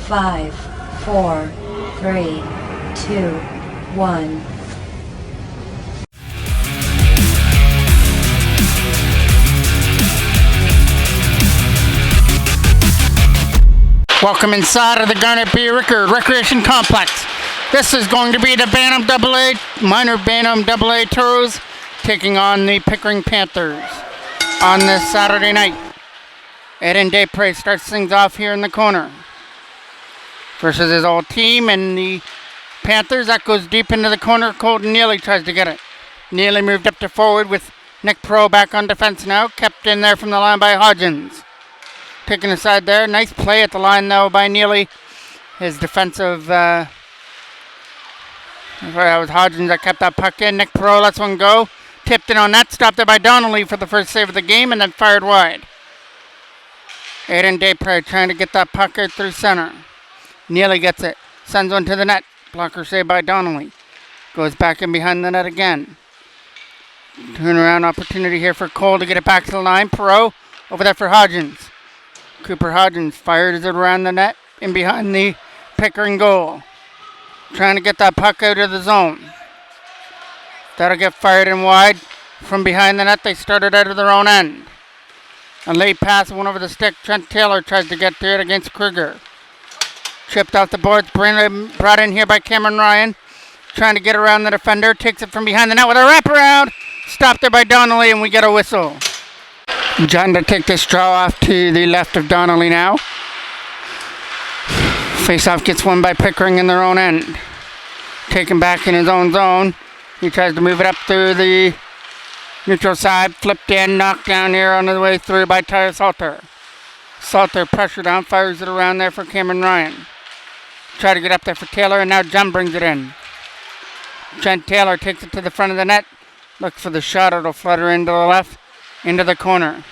5, 4, 3, 2, 1. Welcome inside of the Garnet B. Rickard Recreation Complex. This is going to be the Bantam AA, minor Bantam AA Toros taking on the Pickering Panthers on this Saturday night. Eden Daypre starts things off here in the corner versus his old team, and the Panthers, that goes deep into the corner. Colton Neely tries to get it. Neely moved up to forward with Nick Pro back on defense now, kept in there from the line by Hodgins. Taking aside there. Nice play at the line, though, by Neely. His defensive... that was Hodgins that kept that puck in. Nick Perot lets one go. Tipped in on that. Stopped there by Donnelly for the first save of the game, and then fired wide. Eden Daypre trying to get that puck out through center. Neely gets it. Sends one to the net. Blocker save by Donnelly. Goes back in behind the net again. Turnaround opportunity here for Cole to get it back to the line. Perot over there for Hodgins. Cooper Hodgins fires it around the net in behind the Pickering goal. Trying to get that puck out of the zone. That'll get fired in wide from behind the net. They started out of their own end. A late pass, one over the stick. Trent Taylor tries to get to it against Kruger. Chipped off the boards, brought in here by Cameron Ryan. Trying to get around the defender. Takes it from behind the net with a wraparound. Stopped there by Donnelly, and we get a whistle. John to take this draw off to the left of Donnelly now. Face-off gets won by Pickering in their own end. Taken back in his own zone. He tries to move it up through the neutral side. Flipped in, knocked down here on the way through by Tyler Salter. Salter pressure down, fires it around there for Cameron Ryan. Try to get up there for Taylor, and now John brings it in. Trent Taylor takes it to the front of the net. Looks for the shot. It'll flutter into the left. Into the corner.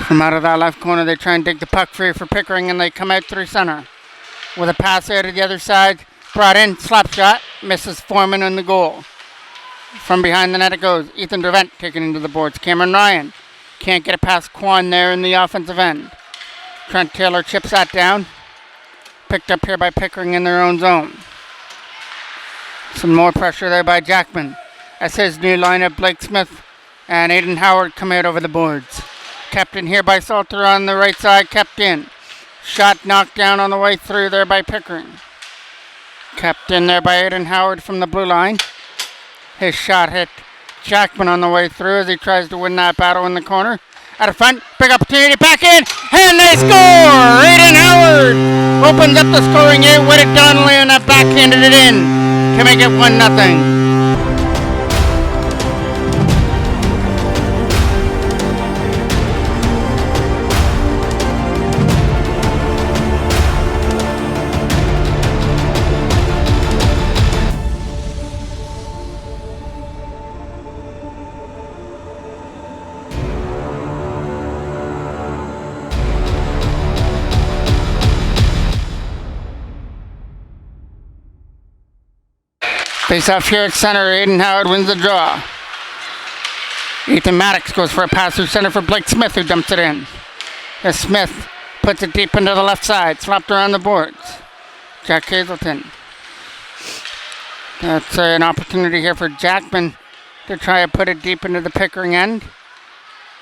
From out of that left corner, they try and dig the puck free for Pickering, and they come out through center. With a pass there to the other side. Brought in, slap shot. Misses Foreman on the goal. From behind the net it goes. Ethan Dervent taken into the boards. Cameron Ryan can't get it past Quan there in the offensive end. Trent Taylor chips that down. Picked up here by Pickering in their own zone. Some more pressure there by Jackman. As his new lineup, Blake Smith and Aiden Howard come out over the boards. Kept in here by Salter on the right side, kept in. Shot knocked down on the way through there by Pickering. Kept in there by Aiden Howard from the blue line. His shot hit Jackman on the way through as he tries to win that battle in the corner. Out of front, big opportunity, back in, and they score! Aiden Howard opens up the scoring here with it. Donnelly, and that backhanded it in to make it 1-0. Face off here at center. Aiden Howard wins the draw. Ethan Maddox goes for a pass through center for Blake Smith, who dumps it in. As Smith puts it deep into the left side, slapped around the boards. Jack Hazelton. That's an opportunity here for Jackman to try and put it deep into the Pickering end.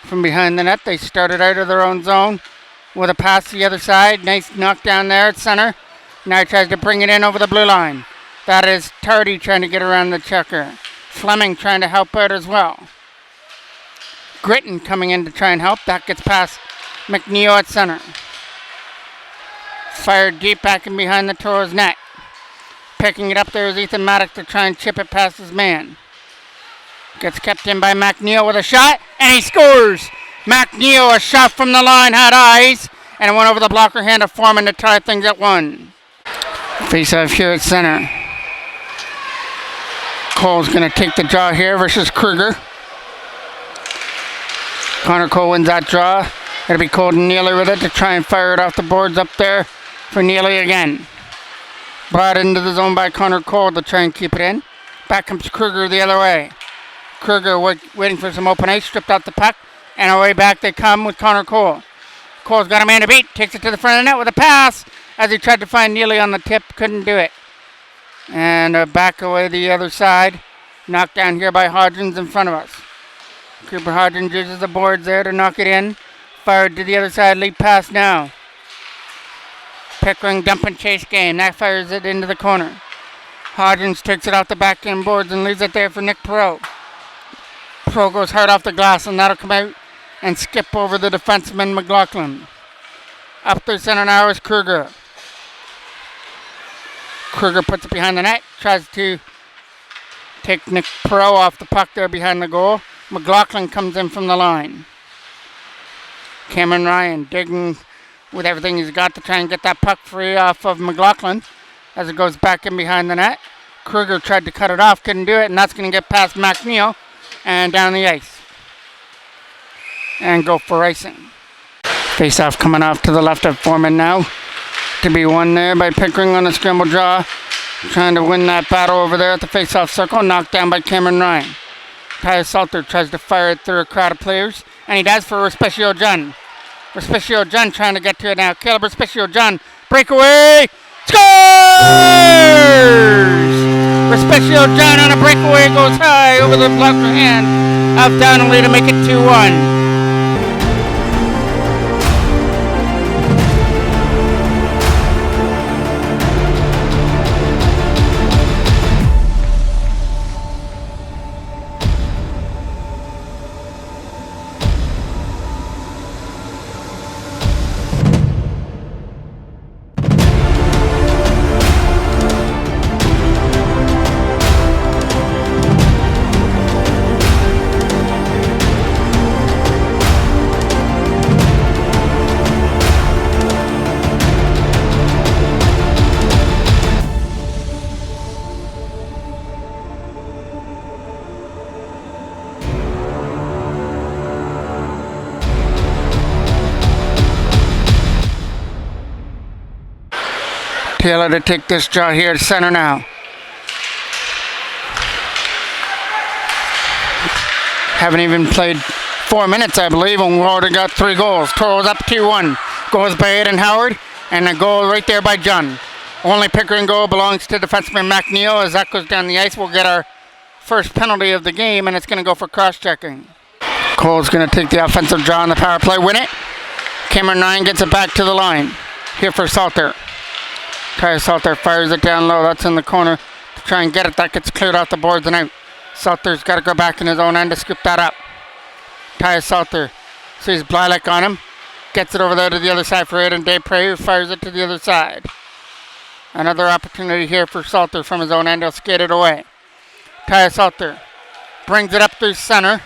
From behind the net, they started out of their own zone with a pass to the other side. Nice knockdown there at center. Now he tries to bring it in over the blue line. That is Tardy trying to get around the checker. Fleming trying to help out as well. Gritton coming in to try and help. That gets past McNeil at center. Fired deep back in behind the Toros net. Picking it up there is Ethan Maddox to try and chip it past his man. Gets kept in by McNeil with a shot, and he scores! McNeil, a shot from the line, had eyes, and it went over the blocker hand of Foreman to tie things at 1. Face off here at center. Cole's going to take the draw here versus Kruger. Connor Cole wins that draw. It'll be Colton Neely with it to try and fire it off the boards up there for Neely again. Brought into the zone by Connor Cole to try and keep it in. Back comes Kruger the other way. Kruger waiting for some open ice, stripped out the puck, and away back they come with Connor Cole. Cole's got a man to beat. Takes it to the front of the net with a pass as he tried to find Neely on the tip. Couldn't do it. And back away the other side. Knocked down here by Hodgins in front of us. Cooper Hodgins uses the boards there to knock it in. Fired to the other side. Lead pass now. Pickering dump and chase game. That fires it into the corner. Hodgins takes it off the back end boards and leaves it there for Nick Perot. Perot goes hard off the glass, and that'll come out and skip over the defenseman McLaughlin. Up through center now is Kruger. Kruger puts it behind the net. Tries to take Nick Perot off the puck there behind the goal. McLaughlin comes in from the line. Cameron Ryan digging with everything he's got to try and get that puck free off of McLaughlin as it goes back in behind the net. Kruger tried to cut it off, couldn't do it, and that's going to get past McNeil and down the ice. And go for icing. Face-off coming off to the left of Foreman now. To be won there by Pickering on a scramble draw. Trying to win that battle over there at the face-off circle. Knocked down by Cameron Ryan. Tyler Salter tries to fire it through a crowd of players. And he does for Respicio John. Respicio John trying to get to it now. Caleb Respicio John. Breakaway. Scores! Respicio John on a breakaway goes high over the blocker hand of Donnelly to make it 2-1. Taylor to take this draw here to center now. Haven't even played 4 minutes, I believe, and we've already got 3 goals. Toros up 2-1. Goals by Aiden Howard, and a goal right there by John. Only Pickering goal belongs to defenseman McNeil. As that goes down the ice, we'll get our first penalty of the game, and it's going to go for cross-checking. Cole's going to take the offensive draw on the power play, win it. Cameron Ryan gets it back to the line. Here for Salter. Tyler Salter fires it down low. That's in the corner to try and get it. That gets cleared off the boards and out. Salter's got to go back in his own end to scoop that up. Tyler Salter sees Blylek on him. Gets it over there to the other side for Aiden Desprez, who fires it to the other side. Another opportunity here for Salter from his own end. He'll skate it away. Tyler Salter brings it up through center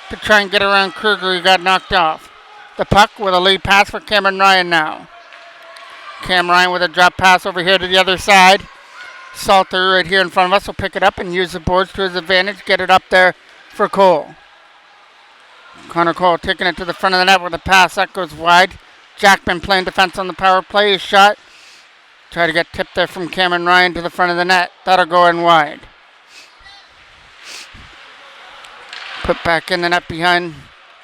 to try and get around Kruger. He got knocked off. The puck with a lead pass for Cameron Ryan now. Cam Ryan with a drop pass over here to the other side. Salter right here in front of us will pick it up and use the boards to his advantage. Get it up there for Cole. Connor Cole taking it to the front of the net with a pass. That goes wide. Jackman playing defense on the power play. His shot. Try to get tipped there from Cameron Ryan to the front of the net. That'll go in wide. Put back in the net behind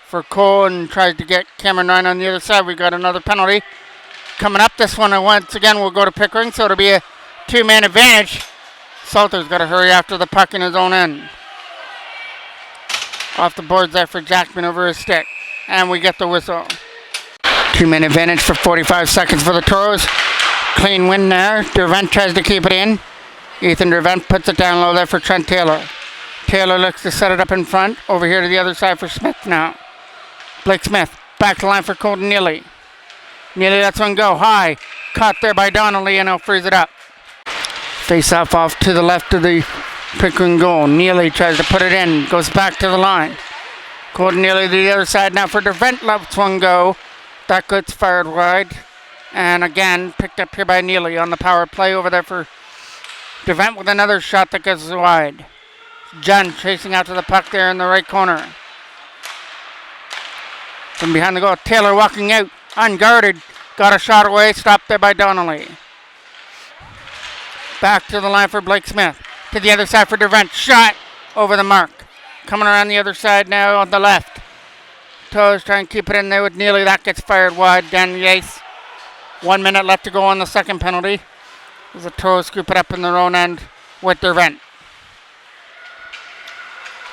for Cole and tries to get Cameron Ryan on the other side. We got another penalty. Coming up, this one once again will go to Pickering, so it'll be a 2-man advantage. Salter's got to hurry after the puck in his own end. Off the boards there for Jackman over his stick. And we get the whistle. 2-man advantage for 45 seconds for the Toros. Clean win there. Dervent tries to keep it in. Ethan Dervent puts it down low there for Trent Taylor. Taylor looks to set it up in front. Over here to the other side for Smith now. Blake Smith back to the line for Colton Neely. Neely lets one go high. Caught there by Donnelly, and he'll freeze it up. Face off to the left of the Pickering goal. Neely tries to put it in. Goes back to the line. Colton Neely to the other side now for Dervent. Lets one go. That gets fired wide. And again, picked up here by Neely on the power play over there for Dervent with another shot that goes wide. John chasing after the puck there in the right corner. From behind the goal, Taylor walking out. Unguarded, got a shot away, stopped there by Donnelly. Back to the line for Blake Smith. To the other side for Dervent. Shot over the mark. Coming around the other side now on the left. Toros trying to keep it in there with Neely. That gets fired wide down the ice. 1 minute left to go on the second penalty. As the Toros scoop it up in their own end with Dervent.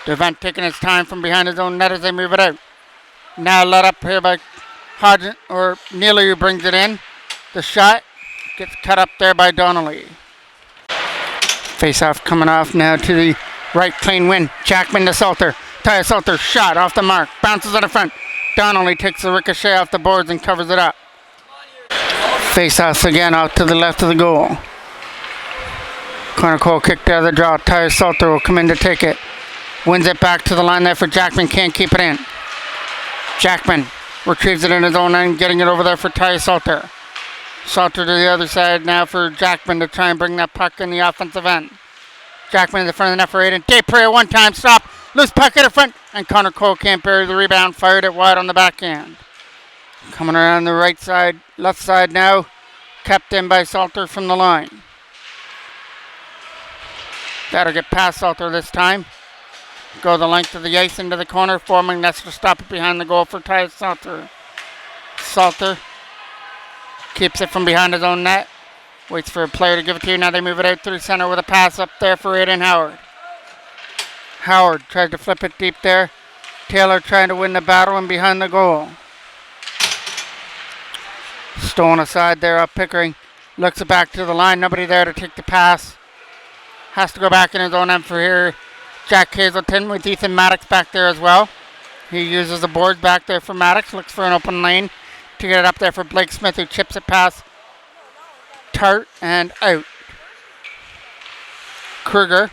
Dervent taking his time from behind his own net as they move it out. Now let up here by Hodgson, or Neely, who brings it in. The shot gets cut up there by Donnelly. Face-off coming off now to the right, clean win. Jackman to Salter. Tyler Salter shot off the mark. Bounces out of front. Donnelly takes the ricochet off the boards and covers it up. Face-off again out to the left of the goal. Corner goal kicked out of the draw. Tyler Salter will come in to take it. Wins it back to the line there for Jackman. Can't keep it in. Jackman retrieves it in his own end, getting it over there for Tyler Salter. Salter to the other side now for Jackman to try and bring that puck in the offensive end. Jackman in the front of the net for Aiden. Desprez, a one-time stop. Loose puck at the front. And Connor Cole can't bury the rebound. Fired it wide on the backhand. Coming around the right side, left side now. Kept in by Salter from the line. That'll get past Salter this time. Go the length of the ice into the corner. Forming nets to stop it behind the goal for Tyler Salter. Salter keeps it from behind his own net. Waits for a player to give it to. Now they move it out through center with a pass up there for Aiden Howard. Howard tried to flip it deep there. Taylor trying to win the battle and behind the goal. Stolen aside there up Pickering. Looks it back to the line. Nobody there to take the pass. Has to go back in his own end for here. Jack Hazelton with Ethan Maddox back there as well. He uses the boards back there for Maddox. Looks for an open lane to get it up there for Blake Smith, who chips it past Tart and out. Kruger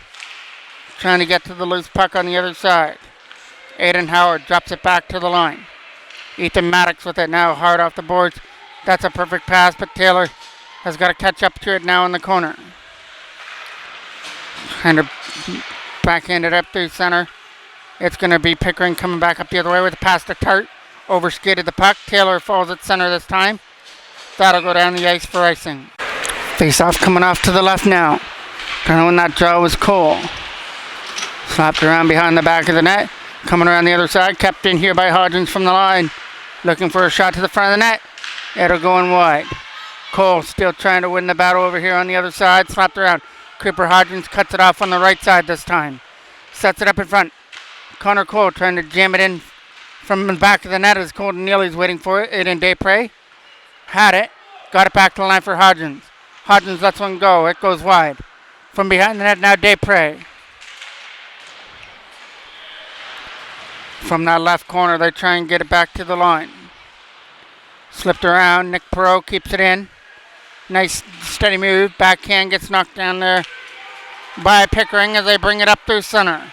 trying to get to the loose puck on the other side. Aiden Howard drops it back to the line. Ethan Maddox with it now hard off the boards. That's a perfect pass, but Taylor has got to catch up to it now in the corner. Trying to backhand it up through center. It's going to be Pickering coming back up the other way with a pass to Tart. Overskated the puck. Taylor falls at center this time. That'll go down the ice for icing. Face-off coming off to the left now. Trying to win that draw was Cole. Slapped around behind the back of the net. Coming around the other side. Kept in here by Hodgins from the line. Looking for a shot to the front of the net. It'll go in wide. Cole still trying to win the battle over here on the other side. Slapped around. Cooper Hodgins cuts it off on the right side this time. Sets it up in front. Connor Cole trying to jam it in from the back of the net as Colton Neely's waiting for it. Aiden Desprez had it. Got it back to the line for Hodgins. Hodgins lets one go. It goes wide. From behind the net now Desprez. From that left corner they try and get it back to the line. Slipped around. Nick Perot keeps it in. Nice steady move. Backhand gets knocked down there by Pickering as they bring it up through center.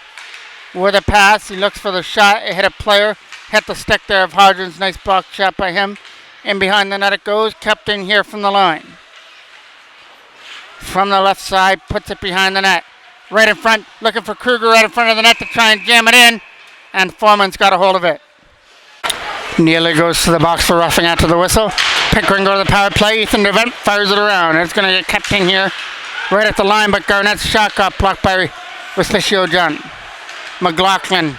With a pass, he looks for the shot. It hit a player. Hit the stick there of Hodgins. Nice block shot by him. In behind the net it goes. Kept in here from the line. From the left side, puts it behind the net. Right in front, looking for Kruger right in front of the net to try and jam it in. And Foreman's got a hold of it. Neely goes to the box for roughing after the whistle. Pickering go to the power play. Ethan Devent fires it around. It's going to get kept in here right at the line, but Garnett's shot got blocked by Ruslicio John. McLaughlin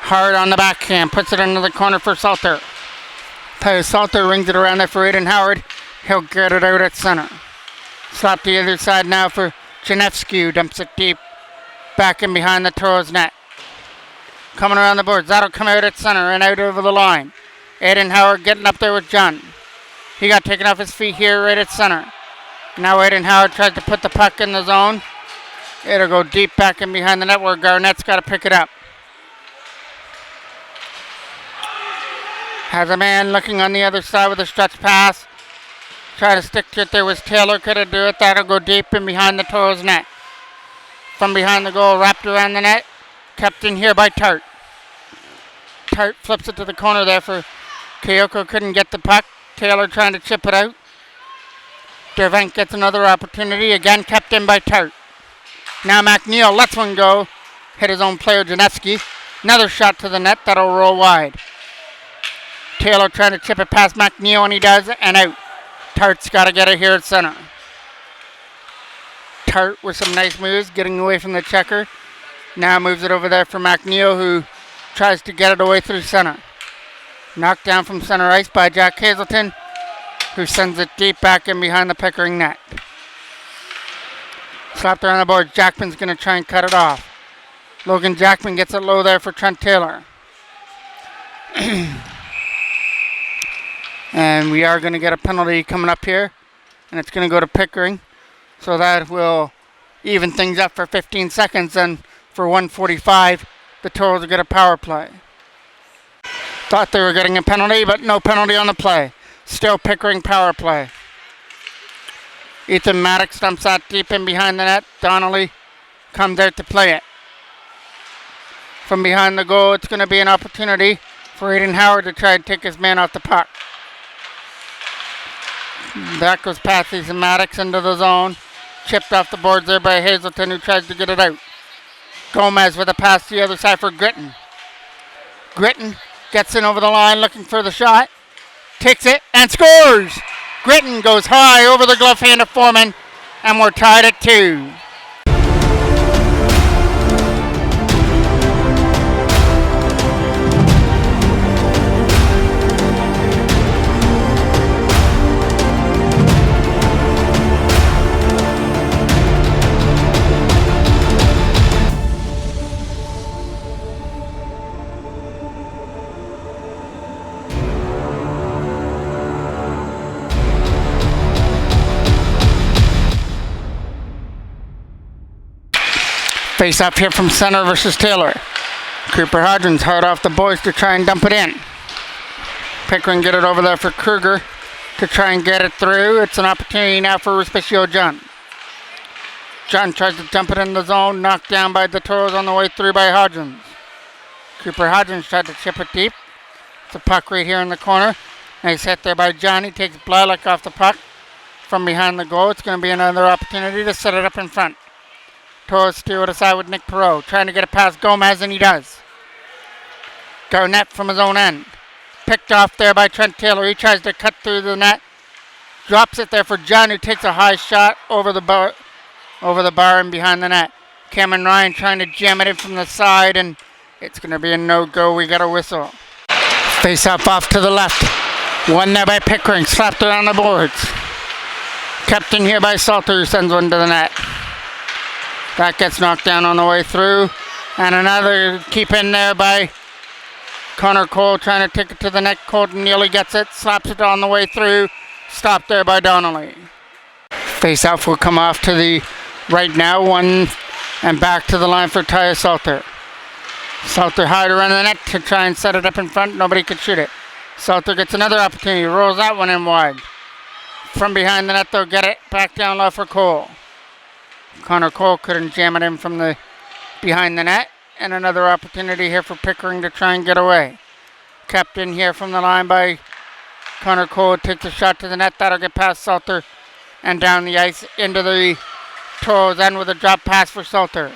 hard on the backhand. Puts it into the corner for Salter. Tyler Salter rings it around there for Aiden Howard. He'll get it out at center. Slap to the other side now for Janevsky, who dumps it deep back in behind the Toros net. Coming around the boards. That'll come out at center and out over the line. Aiden Howard getting up there with John. He got taken off his feet here right at center. Now Aiden Howard tries to put the puck in the zone. It'll go deep back in behind the net where Garnett's got to pick it up. Has a man looking on the other side with a stretch pass. Try to stick to it. There was Taylor. Couldn't do it. That'll go deep in behind the Toros net. From behind the goal, wrapped around the net. Kept in here by Tart. Tart flips it to the corner there for Kyoko. Couldn't get the puck. Taylor trying to chip it out. Dervent gets another opportunity. Again kept in by Tart. Now McNeil lets one go. Hit his own player, Janevsky. Another shot to the net. That'll roll wide. Taylor trying to chip it past McNeil, and he does, and out. Tart's got to get it here at center. Tart with some nice moves, getting away from the checker. Now moves it over there for McNeil, who tries to get it away through center. Knocked down from center ice by Jack Hazelton, who sends it deep back in behind the Pickering net. Slapped around the board. Jackman's going to try and cut it off. Logan Jackman gets it low there for Trent Taylor. And we are going to get a penalty coming up here. And it's going to go to Pickering. So that will even things up for 15 seconds. And for 1:45, the Toros will get a power play. Thought they were getting a penalty, but no penalty on the play. Still Pickering power play. Ethan Maddox dumps that deep in behind the net. Donnelly comes out to play it. From behind the goal, it's going to be an opportunity for Aiden Howard to try and take his man off the puck. That goes past Ethan Maddox into the zone. Chipped off the boards there by Hazelton, who tries to get it out. Gomez with a pass to the other side for Gritton. Gritton gets in over the line looking for the shot. Takes it and scores! Gritton goes high over the glove hand of Foreman, and we're tied at 2. Face up here from center versus Taylor. Cooper Hodgins hard off the boys to try and dump it in. Pickering get it over there for Kruger to try and get it through. It's an opportunity now for Respicio John. John tries to dump it in the zone, knocked down by the Toros on the way through by Hodgins. Cooper Hodgins tried to chip it deep. It's a puck right here in the corner. Nice hit there by John. He takes Blalock off the puck from behind the goal. It's going to be another opportunity to set it up in front. Toros steal it aside with Nick Perreault, trying to get it past Gomez, and he does. Garnett from his own end. Picked off there by Trent Taylor. He tries to cut through the net. Drops it there for John, who takes a high shot over the bar and behind the net. Cameron Ryan trying to jam it in from the side, and it's going to be a no-go. We got a whistle. Face off to the left. One there by Pickering. Slapped around the boards. Kept in here by Salter, who sends one to the net. That gets knocked down on the way through. And another keep in there by Connor Cole trying to take it to the net. Colton Neely gets it, slaps it on the way through. Stopped there by Donnelly. Face off will come off to the right now. One and back to the line for Tyus Salter. Salter high around the net to try and set it up in front. Nobody could shoot it. Salter gets another opportunity. Rolls that one in wide. From behind the net, they'll get it back down low for Cole. Connor Cole couldn't jam it in from the behind the net. And another opportunity here for Pickering to try and get away. Kept in here from the line by Connor Cole. Takes a shot to the net. That'll get past Salter and down the ice into the Toros end with a drop pass for Salter.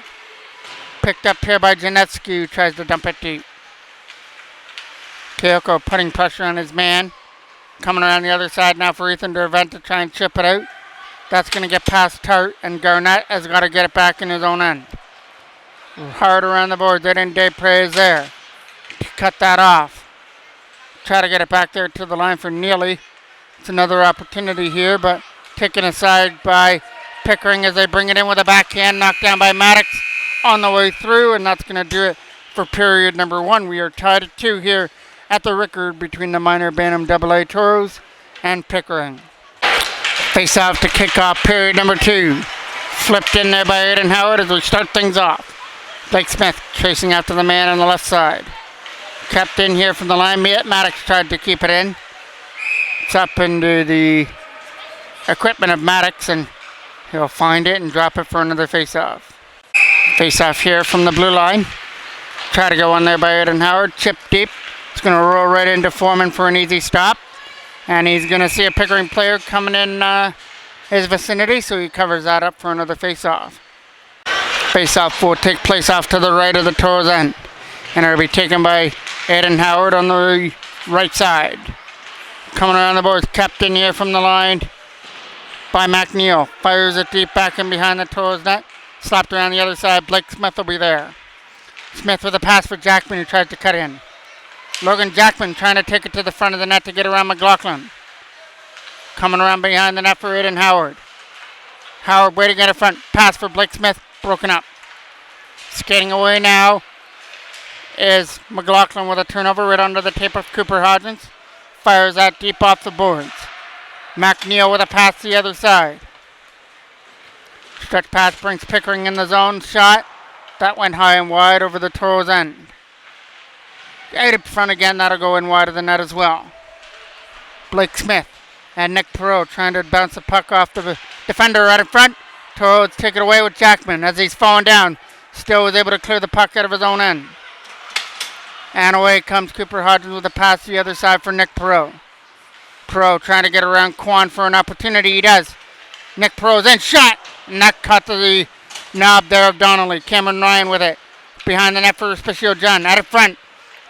Picked up here by Janetsky, who tries to dump it deep. Kyoko putting pressure on his man. Coming around the other side now for Ethan Dervent to try and chip it out. That's going to get past Tart, and Garnett has got to get it back in his own end. Hard around the board. Then Desprez is there to cut that off. Try to get it back there to the line for Neely. It's another opportunity here, but taken aside by Pickering as they bring it in with a backhand. Knocked down by Maddox on the way through, and that's going to do it for period number 1. We are tied at 2 here at the Rickard between the minor Bantam AA Toros and Pickering. Face off to kick off period number 2. Flipped in there by Aiden Howard as we start things off. Blake Smith chasing after the man on the left side. Kept in here from the line. Maddox tried to keep it in. It's up into the equipment of Maddox, and he'll find it and drop it for another face-off. Face-off here from the blue line. Try to go on there by Aiden Howard. Chip deep. It's going to roll right into Foreman for an easy stop. And he's going to see a Pickering player coming in his vicinity, so he covers that up for another face-off. Face-off will take place off to the right of the Toros end. And it'll be taken by Aiden Howard on the right side. Coming around the boards, kept in here from the line by McNeil. Fires it deep back in behind the Toros net. Slapped around the other side. Blake Smith will be there. Smith with a pass for Jackman, who tries to cut in. Logan Jackman trying to take it to the front of the net to get around McLaughlin. Coming around behind the net for Aiden Howard. Howard waiting at the front. Pass for Blake Smith. Broken up. Skating away now is McLaughlin with a turnover right under the tape of Cooper Hodgins. Fires that deep off the boards. McNeil with a pass to the other side. Stretch pass brings Pickering in the zone. Shot. That went high and wide over the Toros end. Out in front again. That'll go in wide of the net as well. Blake Smith and Nick Perot trying to bounce the puck off the defender right in front. Toros take it away with Jackman as he's falling down. Still was able to clear the puck out of his own end. And away comes Cooper Hodgins with a pass to the other side for Nick Perot. Perot trying to get around Quan for an opportunity. He does. Nick Perot's in. Shot. And that cut to the knob there of Donnelly. Cameron Ryan with it. Behind the net for Respicio John. Out in front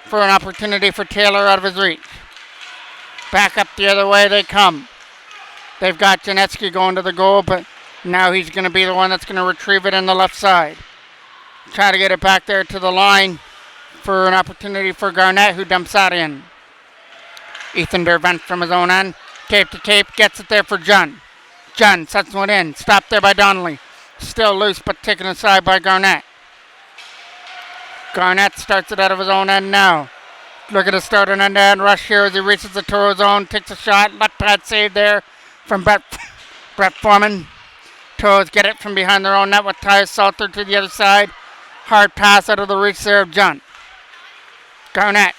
for an opportunity for Taylor out of his reach. Back up the other way they come. They've got Janetsky going to the goal, but now he's going to be the one that's going to retrieve it on the left side. Try to get it back there to the line for an opportunity for Garnett, who dumps that in. Ethan Dervent from his own end. Tape to tape, gets it there for John. John sets one in. Stopped there by Donnelly. Still loose, but taken aside by Garnett. Garnett starts it out of his own end now. Look at the start and end rush here as he reaches the Toro zone. Takes a shot. Left pad save there from Brett Foreman. Toros get it from behind their own net with Tyus Salter to the other side. Hard pass out of the reach there of John. Garnett.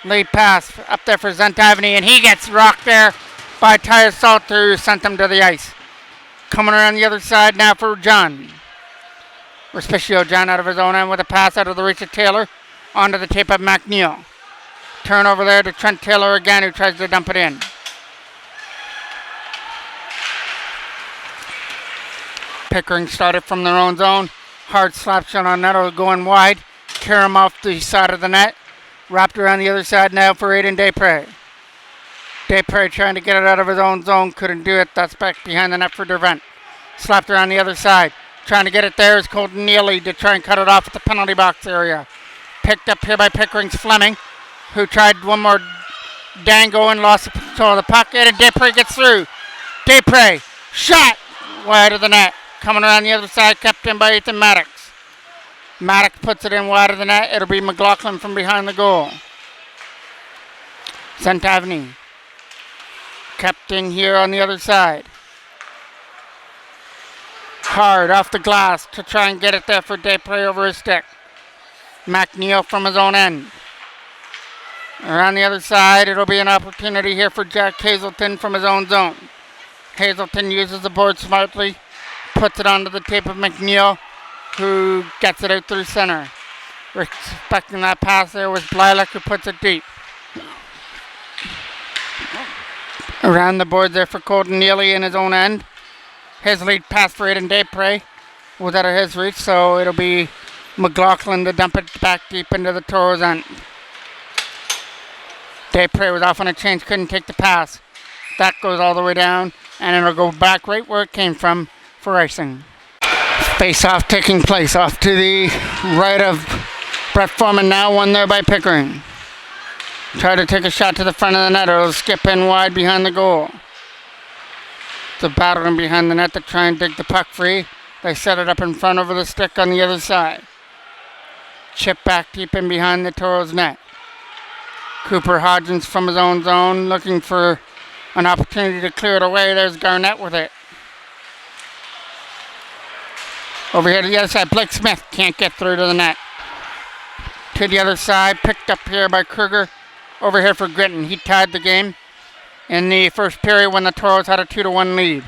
Lead pass up there for Zentavany, and he gets rocked there by Tyus Salter, who sent him to the ice. Coming around the other side now for John. Respicio John out of his own end with a pass out of the reach of Taylor onto the tape of McNeil. Turnover there to Trent Taylor again, who tries to dump it in. Pickering started from their own zone. Hard slap shot on net, going wide. Carry him off the side of the net. Wrapped around the other side now for Aiden Desprez. Desprez trying to get it out of his own zone. Couldn't do it. That's back behind the net for Dervent. Slapped around the other side. Trying to get it there is Colton Neely to try and cut it off at the penalty box area. Picked up here by Pickering's Fleming, who tried one more dango and lost the control of the puck. And Desprez gets through. Desprez. Shot wide of the net. Coming around the other side, kept in by Ethan Maddox. Maddox puts it in wide of the net. It'll be McLaughlin from behind the goal. Zentavany. Kept in here on the other side. Hard off the glass to try and get it there for Desprez over his stick. McNeil from his own end. Around the other side, it'll be an opportunity here for Jack Hazelton from his own zone. Hazelton uses the board smartly. Puts it onto the tape of McNeil, who gets it out through center. Respecting that pass there was Blylek, who puts it deep. Around the board there for Colton Neely in his own end. His lead pass for Aiden Desprez was out of his reach, so it'll be McLaughlin to dump it back deep into the Toros end. Desprez was off on a change, couldn't take the pass. That goes all the way down, and it'll go back right where it came from for icing. Face-off taking place off to the right of Brett Foreman, now one there by Pickering. Try to take a shot to the front of the net. It'll skip in wide behind the goal. It's a battle in behind the net to try and dig the puck free. They set it up in front over the stick on the other side. Chip back deep in behind the Toros net. Cooper Hodgins from his own zone looking for an opportunity to clear it away. There's Garnett with it. Over here to the other side, Blake Smith can't get through to the net. To the other side, picked up here by Kruger. Over here for Gritton. He tied the game in the first period when the Toros had a 2-1 lead.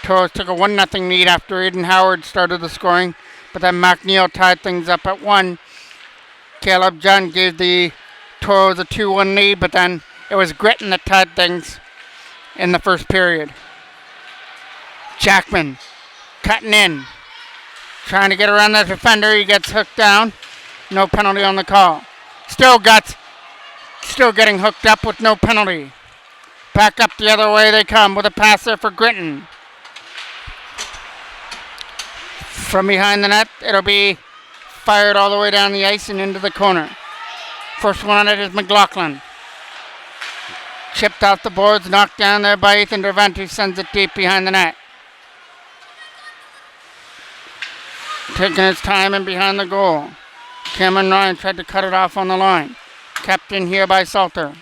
Toros took a 1-0 lead after Aiden Howard started the scoring, but then McNeil tied things up at 1. Caleb John gave the Toros a 2-1 lead, but then it was Gritton that tied things in the first period. Jackman cutting in. Trying to get around that defender. He gets hooked down. No penalty on the call. Still getting hooked up with no penalty. Back up the other way they come with a pass there for Gritton. From behind the net, it'll be fired all the way down the ice and into the corner. First one on it is McLaughlin. Chipped off the boards, knocked down there by Ethan Dervent, who sends it deep behind the net. Taking his time in behind the goal. Cameron Ryan tried to cut it off on the line. Kept in here by Salter.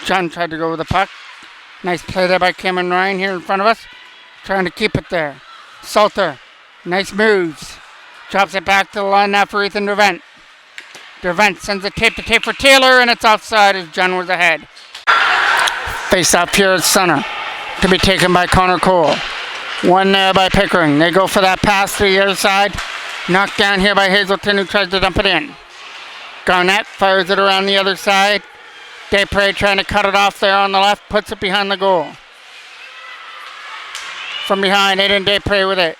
John tried to go with the puck. Nice play there by Cameron Ryan here in front of us. Trying to keep it there. Salter. Nice moves. Drops it back to the line now for Ethan Dervent. Dervent sends it tape to tape for Taylor, and it's offside as John was ahead. Face off here at center to be taken by Connor Cole. One there by Pickering. They go for that pass to the other side. Knocked down here by Hazelton, who tries to dump it in. Garnett fires it around the other side. Desprez trying to cut it off there on the left. Puts it behind the goal. From behind, Aiden Desprez with it.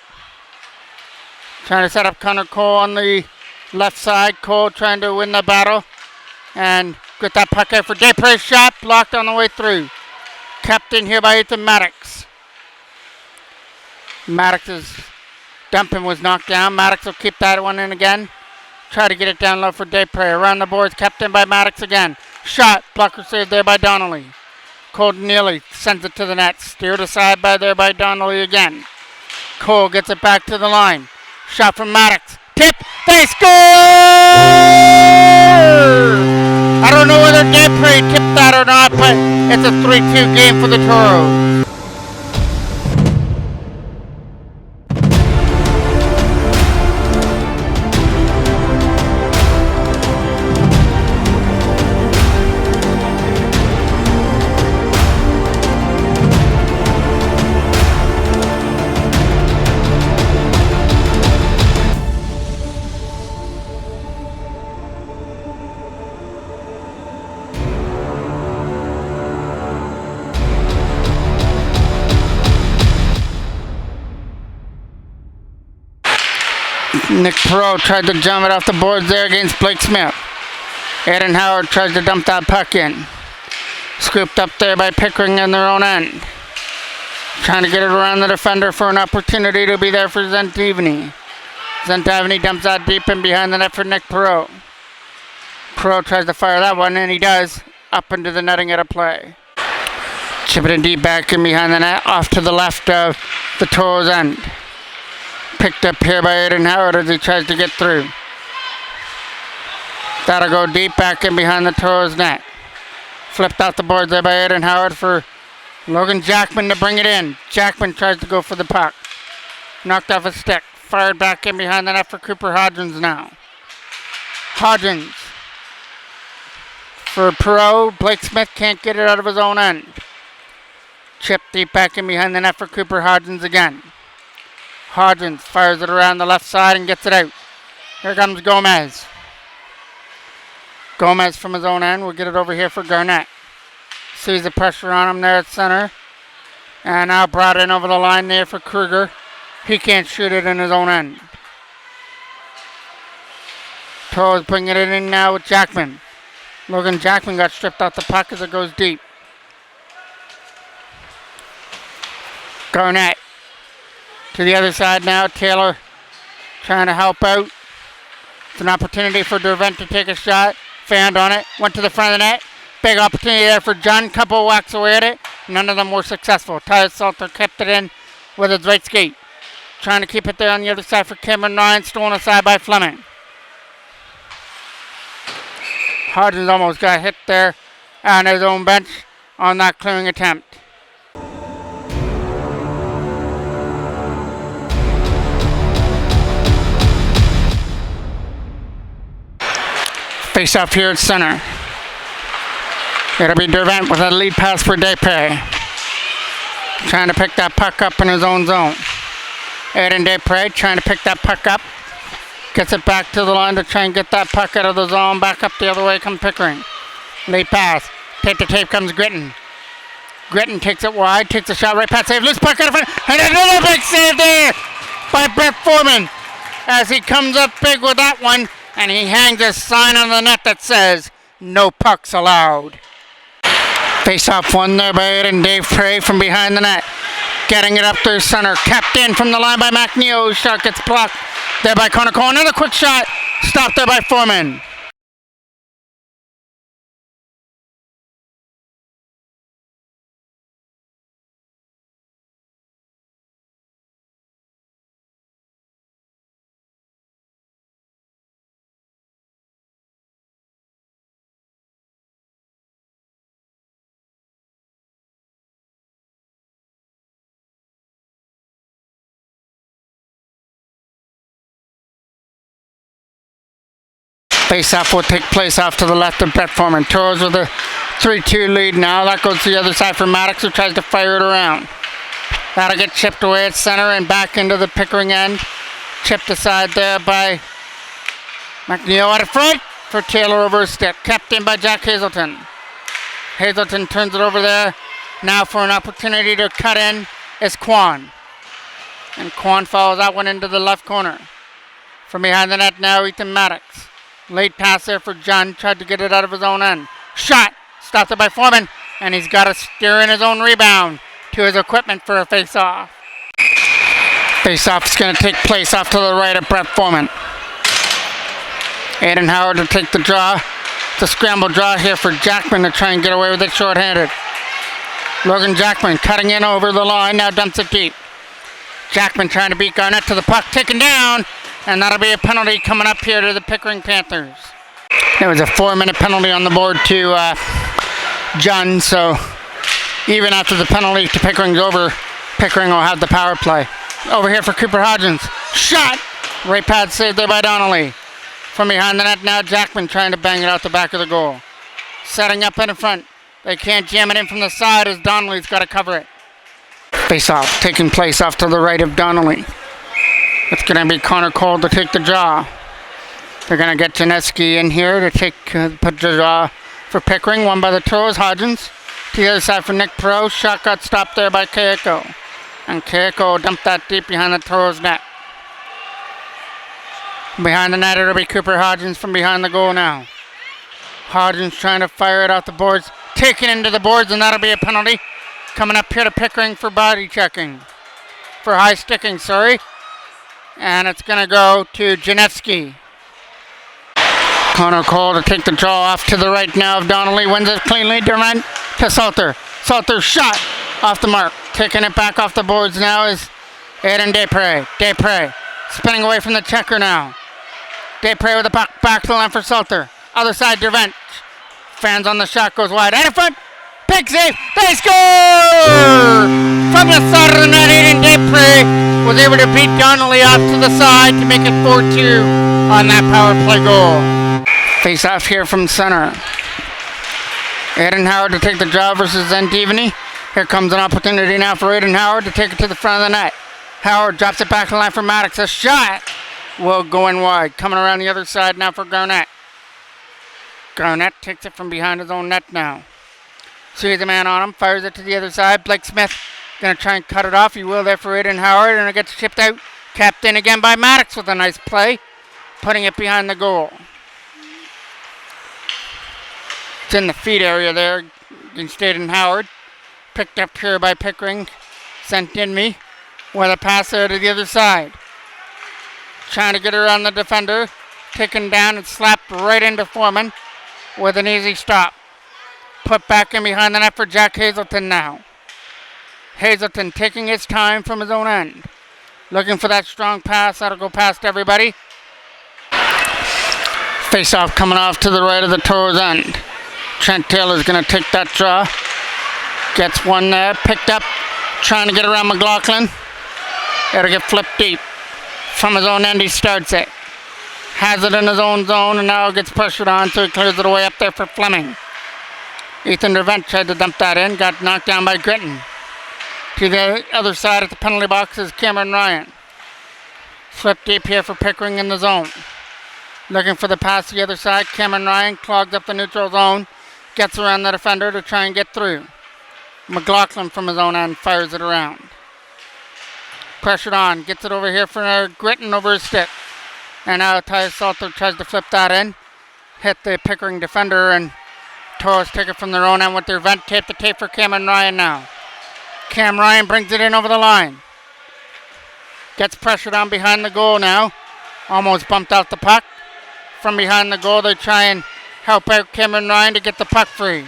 Trying to set up Connor Cole on the left side. Cole trying to win the battle. And get that puck out for Desprez's shot. Blocked on the way through. Kept in here by Ethan Maddox. Maddox's dumping was knocked down. Maddox will keep that one in again. Try to get it down low for Desprez. Around the boards, kept in by Maddox again. Shot. Blocker saved there by Donnelly. Cole Neely sends it to the net. Steered aside by Donnelly again. Cole gets it back to the line. Shot from Maddox. Tip. They score! I don't know whether Desprez tipped that or not, but it's a 3-2 game for the Toros. Nick Perot tried to jump it off the boards there against Blake Smith. Aiden Howard tries to dump that puck in. Scooped up there by Pickering in their own end. Trying to get it around the defender for an opportunity to be there for Zentivny. Zentivny dumps that deep in behind the net for Nick Perot. Perot tries to fire that one, and he does. Up into the netting at a play. Chip it in deep back in behind the net, off to the left of the Toros end. Picked up here by Aiden Howard as he tries to get through. That'll go deep back in behind the Toros net. Flipped out the boards there by Aiden Howard for Logan Jackman to bring it in. Jackman tries to go for the puck. Knocked off a stick. Fired back in behind the net for Cooper Hodgins now. Hodgins for Perot. Blake Smith can't get it out of his own end. Chip deep back in behind the net for Cooper Hodgins again. Hodgins fires it around the left side and gets it out. Here comes Gomez. Gomez from his own end will get it over here for Garnett. Sees the pressure on him there at center. And now brought in over the line there for Kruger. He can't shoot it in his own end. Toros bringing it in now with Jackman. Logan Jackman got stripped out the puck as it goes deep. Garnett. To the other side now, Taylor trying to help out. It's an opportunity for Dervent to take a shot. Fanned on it, went to the front of the net. Big opportunity there for John. Couple whacks away at it. None of them were successful. Tyler Salter kept it in with his right skate. Trying to keep it there on the other side for Cameron Ryan. Stolen aside by Fleming. Hodgins almost got hit there on his own bench on that clearing attempt. Face off here at center. It'll be Dervent with a lead pass for Desprez. Trying to pick that puck up in his own zone. Aiden Desprez trying to pick that puck up. Gets it back to the line to try and get that puck out of the zone. Back up the other way comes Pickering. Lead pass. Tape to tape comes Gritton. Gritton takes it wide. Takes a shot right past save. Loose puck out of front. And another big save there by Brett Foreman. As he comes up big with that one. And he hangs a sign on the net that says, "No pucks allowed." Face off one there by Aiden Desprez from behind the net. Getting it up through center. Kept in from the line by McNeil. Shot gets blocked there by Connor Cole. Another quick shot. Stopped there by Foreman. Face-off will take place off to the left of Brett Foreman. Toros with a 3-2 lead now. That goes to the other side for Maddox, who tries to fire it around. That'll get chipped away at center and back into the Pickering end. Chipped aside there by McNeil at the front for Taylor over a stick. Kept in by Jack Hazelton. Hazelton turns it over there. Now for an opportunity to cut in is Quan. And Quan follows that one into the left corner. From behind the net now, Ethan Maddox. Late pass there for John. Tried to get it out of his own end. Shot. Stopped it by Foreman. And he's got to steer in his own rebound to his equipment for a face-off. Face-off is going to take place off to the right of Brett Foreman. Aiden Howard to take the draw. It's a scramble draw here for Jackman to try and get away with it short-handed. Logan Jackman cutting in over the line. Now dumps it deep. Jackman trying to beat Garnett to the puck. Taken down. And that'll be a penalty coming up here to the Pickering Panthers. There was a 4-minute penalty on the board to John, so even after the penalty to Pickering's over, Pickering will have the power play. Over here for Cooper Hodgins. Shot! Right pad saved there by Donnelly. From behind the net now, Jackman trying to bang it out the back of the goal. Setting up in front. They can't jam it in from the side as Donnelly's got to cover it. Face-off taking place off to the right of Donnelly. It's going to be Connor Cole to take the draw. They're going to get Janeski in here to take put the draw for Pickering. Won by the Toros. Hodgins to the other side for Nick Pro. Shot got stopped there by Keiko. And Keiko dumped that deep behind the Toros net. Behind the net, it'll be Cooper Hodgins from behind the goal now. Hodgins trying to fire it off the boards. Taken into the boards, and that'll be a penalty. Coming up here to Pickering for body checking. For high sticking, sorry. And it's going to go to Janevsky. Connor Cole to take the draw off to the right now of Donnelly. Wins it cleanly. Durant to Salter. Salter shot off the mark. Taking it back off the boards now is Aiden Desprez. Desprez spinning away from the checker now. Desprez with the puck back to the line for Salter. Other side, Durant. Fans on the shot, goes wide. Out in front. Big save. They score! From the side of the net, Aiden Desprez was able to beat Donnelly off to the side to make it 4-2 on that power play goal. Face off here from center. Aiden Howard to take the draw versus Zendivany. Here comes an opportunity now for Aiden Howard to take it to the front of the net. Howard drops it back to the line for Maddox. A shot will go in wide. Coming around the other side now for Garnett. Garnett takes it from behind his own net now. Sees a man on him, fires it to the other side. Blake Smith going to try and cut it off. He will there for Aiden Howard, and it gets chipped out. Capped in again by Maddox with a nice play, putting it behind the goal. It's in the feet area there. Against Aiden Howard. Picked up here by Pickering. Sent in me with a pass there to the other side. Trying to get around the defender. Taken down and slapped right into Foreman with an easy stop. Put back in behind the net for Jack Hazelton now. Hazelton taking his time from his own end. Looking for that strong pass. That'll go past everybody. Face-off coming off to the right of the Toros end. Trent Taylor's going to take that draw. Gets one there. Picked up. Trying to get around McLaughlin. It'll get flipped deep. From his own end, he starts it. Has it in his own zone, and now gets pressured on, so he clears it away up there for Fleming. Ethan Dervent tried to dump that in. Got knocked down by Gritton. To the other side at the penalty box is Cameron Ryan. Flip deep here for Pickering in the zone. Looking for the pass to the other side. Cameron Ryan clogs up the neutral zone. Gets around the defender to try and get through. McLaughlin from his own end fires it around. Pressured on. Gets it over here for Gritton over his stick. And now Tyus Salter tries to flip that in. Hit the Pickering defender, and Toros take it from their own end with their vent tape. The tape for Cameron Ryan now. Cam Ryan brings it in over the line. Gets pressured on behind the goal now. Almost bumped out the puck. From behind the goal, they try and help out Cameron Ryan to get the puck free.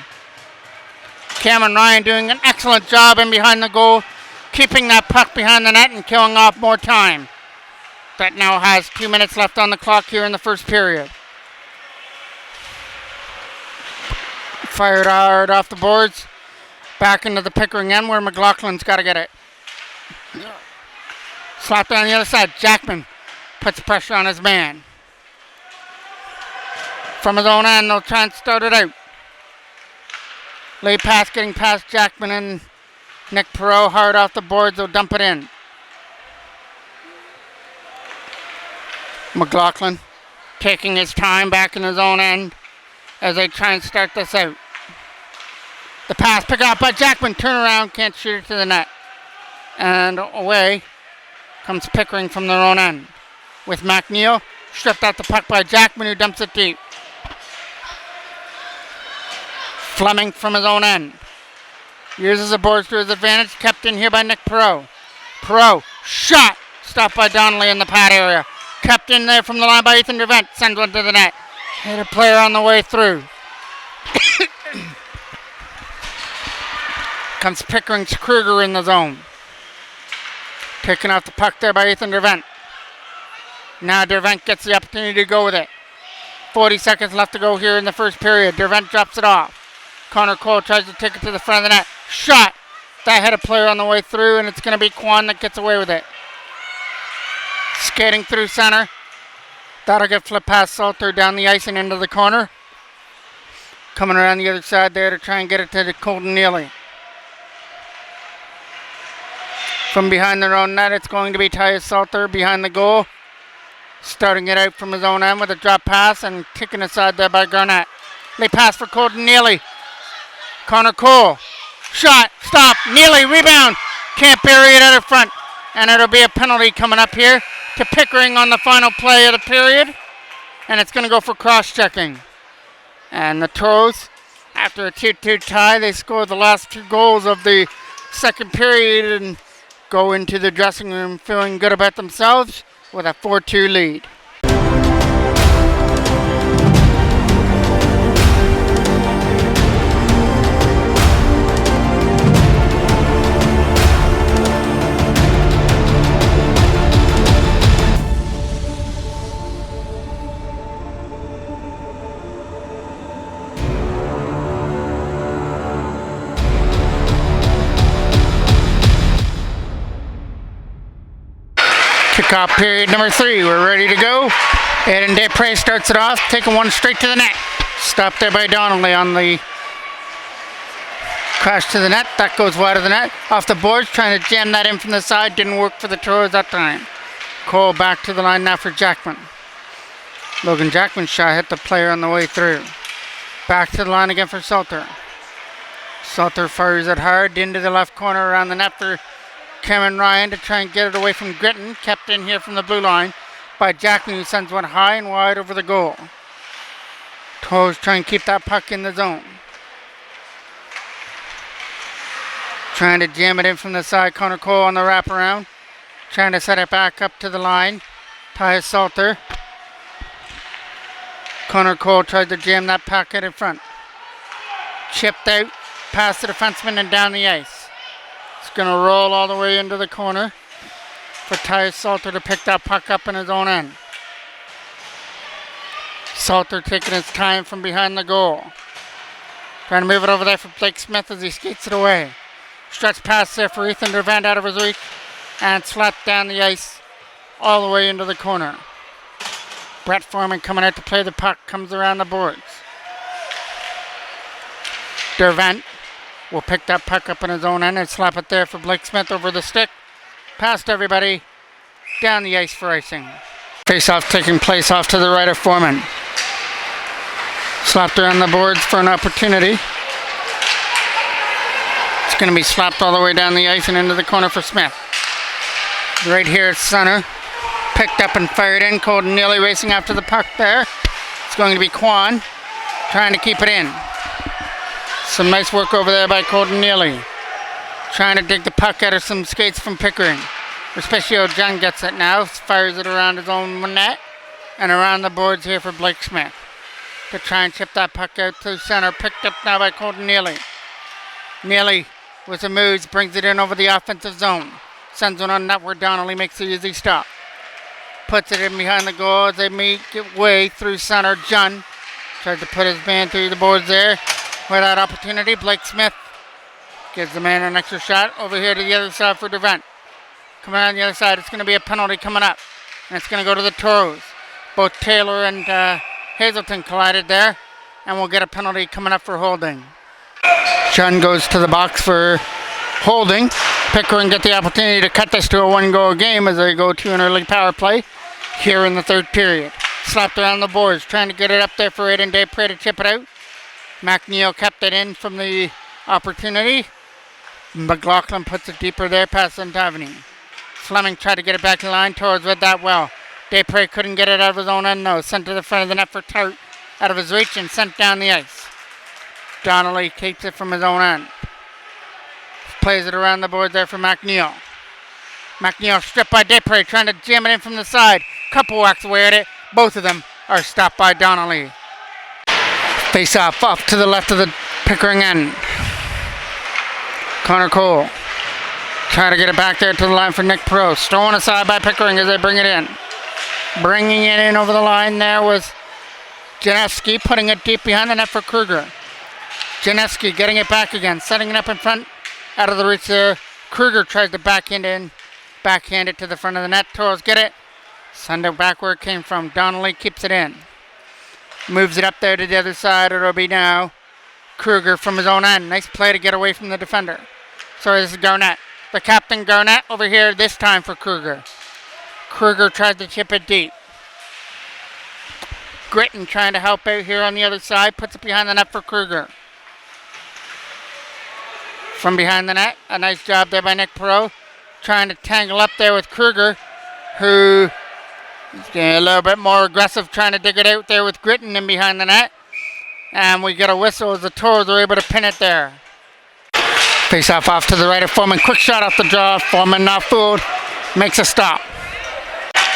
Cameron Ryan doing an excellent job in behind the goal, keeping that puck behind the net and killing off more time. That now has 2 minutes left on the clock here in the first period. Fired hard off the boards. Back into the Pickering end where McLaughlin's got to get it. Slapped on the other side. Jackman puts pressure on his man. From his own end, they'll try and start it out. Late pass getting past Jackman and Nick Perot. Hard off the boards, they'll dump it in. McLaughlin taking his time back in his own end as they try and start this out. The pass picked up by Jackman. Turn around, can't shoot it to the net. And away comes Pickering from their own end. With McNeil, stripped out the puck by Jackman, who dumps it deep. Fleming from his own end. Uses the boards to his advantage, kept in here by Nick Perot. Perot, shot! Stopped by Donnelly in the pad area. Kept in there from the line by Ethan Dervent. Sends one to the net. Hit a player on the way through. Comes Pickering's Kruger in the zone. Picking off the puck there by Ethan Dervent. Now Dervent gets the opportunity to go with it. 40 seconds left to go here in the first period. Dervent drops it off. Connor Cole tries to take it to the front of the net. Shot! That hit a player on the way through, and it's going to be Kwan that gets away with it. Skating through center. That'll get flipped past Salter down the ice and into the corner. Coming around the other side there to try and get it to Colton Neely. From behind their own net, it's going to be Tyus Salter behind the goal. Starting it out from his own end with a drop pass and kicking aside there by Garnett. They pass for Colton Neely. Connor Cole. Shot. Stop. Neely. Rebound. Can't bury it out of front. And it'll be a penalty coming up here to Pickering on the final play of the period. And it's going to go for cross-checking. And the Toros, after a 2-2 tie, they score the last 2 goals of the second period and go into the dressing room feeling good about themselves with a 4-2 lead. Kickoff period number 3. We're ready to go. Aiden Desprez starts it off, taking one straight to the net. Stopped there by Donnelly on the crash to the net. That goes wide of the net. Off the boards, trying to jam that in from the side. Didn't work for the Toros that time. Cole back to the line now for Jackman. Logan Jackman's shot hit the player on the way through. Back to the line again for Salter. Salter fires it hard into the left corner around the net for Cameron Ryan to try and get it away from Gritton. Kept in here from the blue line by Jackman, who sends one high and wide over the goal. Toes trying to keep that puck in the zone. Trying to jam it in from the side. Connor Cole on the wraparound. Trying to set it back up to the line. Tyus Salter. Connor Cole tried to jam that packet in front. Chipped out, past the defenseman and down the ice. It's going to roll all the way into the corner for Tyus Salter to pick that puck up in his own end. Salter taking his time from behind the goal. Trying to move it over there for Blake Smith as he skates it away. Stretch pass there for Ethan Dervent out of his reach and slapped down the ice all the way into the corner. Brett Foreman coming out to play the puck, comes around the boards. Dervent will pick that puck up in his own end and slap it there for Blake Smith over the stick. Past everybody, down the ice for icing. Face-off taking place off to the right of Foreman. Slapped around the boards for an opportunity. It's going to be slapped all the way down the ice and into the corner for Smith. Right here at center. Picked up and fired in. Colton Neely racing after the puck there. It's going to be Kwan trying to keep it in. Some nice work over there by Colton Neely. Trying to dig the puck out of some skates from Pickering. Especially John gets it now. Fires it around his own net. And around the boards here for Blake Smith. To try and chip that puck out to center. Picked up now by Colton Neely. Neely with the moves. Brings it in over the offensive zone. Sends one on net where Donnelly makes the easy stop. Puts it in behind the goal as they make it way through center. John tries to put his man through the boards there. Without opportunity, Blake Smith gives the man an extra shot over here to the other side for Dervent. Coming on the other side, it's going to be a penalty coming up. And it's going to go to the Toros. Both Taylor and Hazelton collided there, and we'll get a penalty coming up for holding. Shun goes to the box for holding. Pickering get the opportunity to cut this to a one-goal game as they go to an early power play here in the third period. Slapped around the boards, trying to get it up there for Aiden Desprez to chip it out. McNeil kept it in from the opportunity. McLaughlin puts it deeper there past Antavani. Fleming tried to get it back to the line. Toros read that well. Desprez couldn't get it out of his own end though. Sent to the front of the net for Tart, out of his reach and sent down the ice. Donnelly keeps it from his own end. Plays it around the board there for McNeil. McNeil stripped by Desprez, trying to jam it in from the side. Couple whacks away at it. Both of them are stopped by Donnelly. Face off to the left of the Pickering end. Connor Cole trying to get it back there to the line for Nick Perot. Stolen aside by Pickering as they bring it in. Bringing it in over the line there was Janeski, putting it deep behind the net for Kruger. Janeski getting it back again, setting it up in front, out of the reach there. Kruger tries to backhand it to the front of the net. Toros get it. Send it back where it came from. Donnelly keeps it in. Moves it up there to the other side. It'll be now Kruger from his own end. Nice play to get away from the defender. Sorry, this is Garnett. The captain Garnett over here this time for Kruger. Kruger tried to chip it deep. Gritton trying to help out here on the other side. Puts it behind the net for Kruger. From behind the net, a nice job there by Nick Perot. Trying to tangle up there with Kruger, who is getting a little bit more aggressive, trying to dig it out there with Gritton in behind the net. And we get a whistle as the Toros are able to pin it there. Face off to the right of Foreman. Quick shot off the draw. Foreman not fooled. Makes a stop.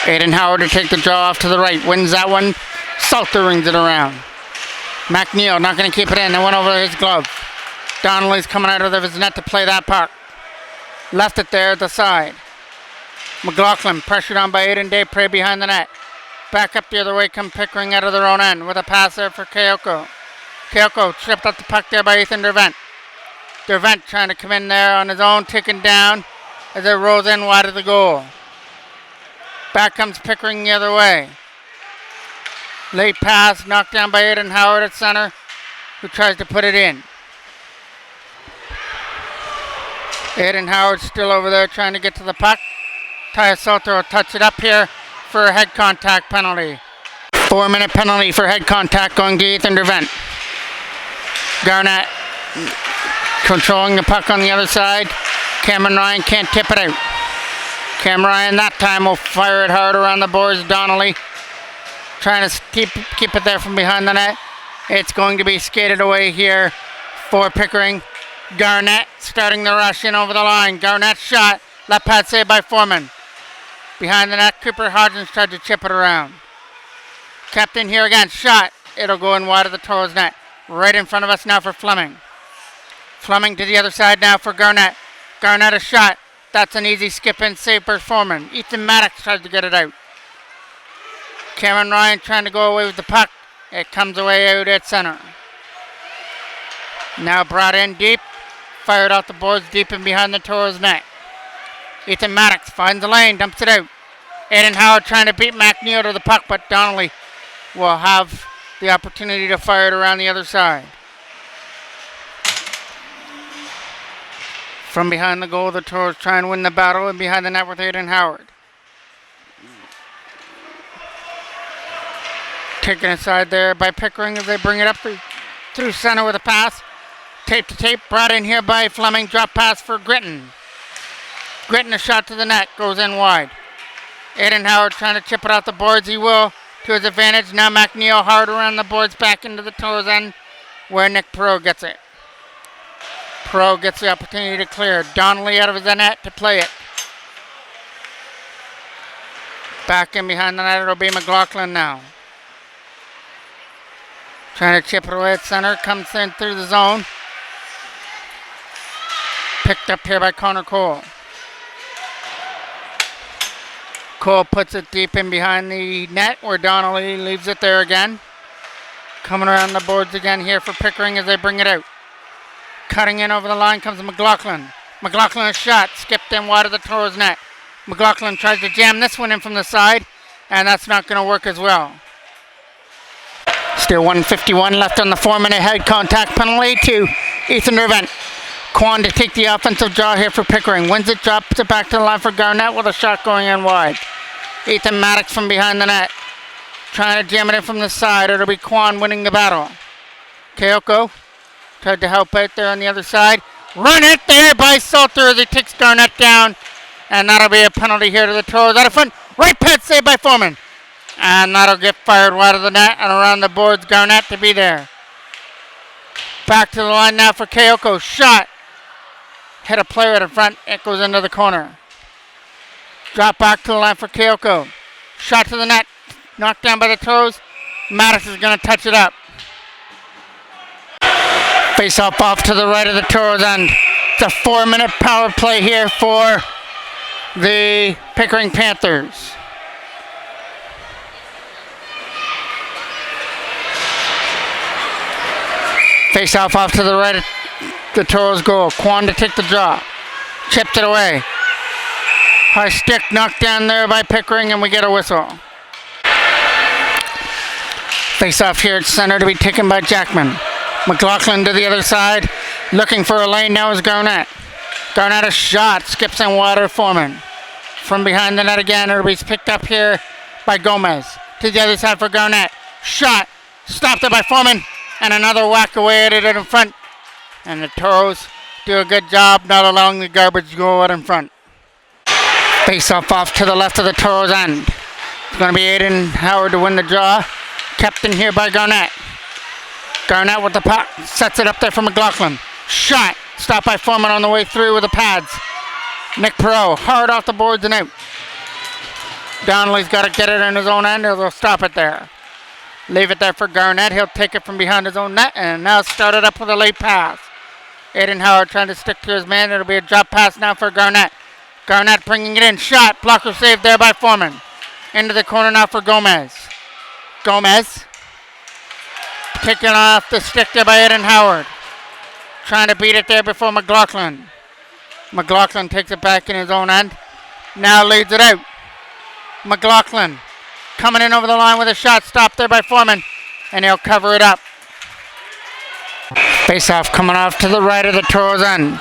Aiden Howard to take the draw off to the right. Wins that one. Salter rings it around. McNeil not going to keep it in. It went over his glove. Donnelly's coming out of his net to play that puck. Left it there at the side. McLaughlin pressured on by Aiden Desprez behind the net. Back up the other way come Pickering out of their own end with a pass there for Keoko. Keoko tripped up the puck there by Ethan Dervent. Dervent trying to come in there on his own, taken down as it rolls in wide of the goal. Back comes Pickering the other way. Late pass knocked down by Aiden Howard at center, who tries to put it in. Aiden Howard still over there trying to get to the puck. Tyus Salter will touch it up here for a head contact penalty. 4-minute penalty for head contact going to Ethan Dervent. Garnett controlling the puck on the other side. Cameron Ryan can't tip it out. Cam Ryan that time will fire it hard around the boards. Donnelly trying to keep it there from behind the net. It's going to be skated away here for Pickering. Garnett starting the rush in over the line. Garnett shot. Left pad saved by Foreman. Behind the net, Cooper Hodgins tried to chip it around. Kept in here again. Shot. It'll go in wide of the Toros net. Right in front of us now for Fleming. Fleming to the other side now for Garnett. Garnett a shot. That's an easy skip in save for Foreman. Ethan Maddox tries to get it out. Cameron Ryan trying to go away with the puck. It comes away out at center. Now brought in deep. Fired off the boards deep and behind the Toros net. Ethan Maddox finds the lane, dumps it out. Aiden Howard trying to beat McNeil to the puck, but Donnelly will have the opportunity to fire it around the other side. From behind the goal, the Toros try and win the battle and behind the net with Aiden Howard. Taken aside there by Pickering as they bring it up through center with a pass. Tape to tape, brought in here by Fleming. Drop pass for Gritton. Gritton a shot to the net, goes in wide. Aiden Howard trying to chip it off the boards. He will, to his advantage. Now McNeil hard around the boards back into the Toros end where Nick Perot gets it. Perot gets the opportunity to clear. Donnelly out of his net to play it. Back in behind the net, it'll be McLaughlin now. Trying to chip it away at center, comes in through the zone. Picked up here by Connor Cole. Cole puts it deep in behind the net where Donnelly leaves it there again. Coming around the boards again here for Pickering as they bring it out. Cutting in over the line comes McLaughlin. McLaughlin a shot, skipped in wide of the Toros net. McLaughlin tries to jam this one in from the side, and that's not going to work as well. Still 1:51 left on the 4-minute head contact penalty to Ethan Dervent. Quan to take the offensive draw here for Pickering. Wins it, drops it back to the line for Garnett with a shot going in wide. Ethan Maddox from behind the net. Trying to jam it in from the side. It'll be Quan winning the battle. Keoko tried to help out there on the other side. Run it there by Salter as he takes Garnett down. And that'll be a penalty here to the Toros. Out of front. Right pad save by Foreman. And that'll get fired wide of the net and around the boards. Garnett to be there. Back to the line now for Keoko. Shot. Hit a player at the front. It goes into the corner. Drop back to the line for Keoko. Shot to the net. Knocked down by the Toros. Maddox is going to touch it up. Face off to the right of the Toros end. It's a 4-minute power play here for the Pickering Panthers. Face off to the right of the Toros goal. Quan to take the draw. Chipped it away. High stick knocked down there by Pickering, and we get a whistle. Face off here at center to be taken by Jackman. McLaughlin to the other side. Looking for a lane now is Garnett. Garnett a shot. Skips in water Foreman. From behind the net again. It'll be picked up here by Gomez. To the other side for Garnett. Shot. Stopped it by Foreman. And another whack away at it in front. And the Toros do a good job not allowing the garbage to go out in front. Face off to the left of the Toros end. It's going to be Aiden Howard to win the draw. Kept in here by Garnett. Garnett with the puck. Sets it up there for McLaughlin. Shot. Stopped by Foreman on the way through with the pads. Nick Perot hard off the boards and out. Donnelly's got to get it in his own end. He'll stop it there. Leave it there for Garnett. He'll take it from behind his own net and now start it up with a late pass. Aiden Howard trying to stick to his man. It'll be a drop pass now for Garnett. Garnett bringing it in. Shot. Blocker saved there by Foreman. Into the corner now for Gomez. Gomez. Taken off the stick there by Aiden Howard. Trying to beat it there before McLaughlin. McLaughlin takes it back in his own end. Now leads it out. McLaughlin coming in over the line with a shot. Stopped there by Foreman. And he'll cover it up. Face off coming off to the right of the Toros end.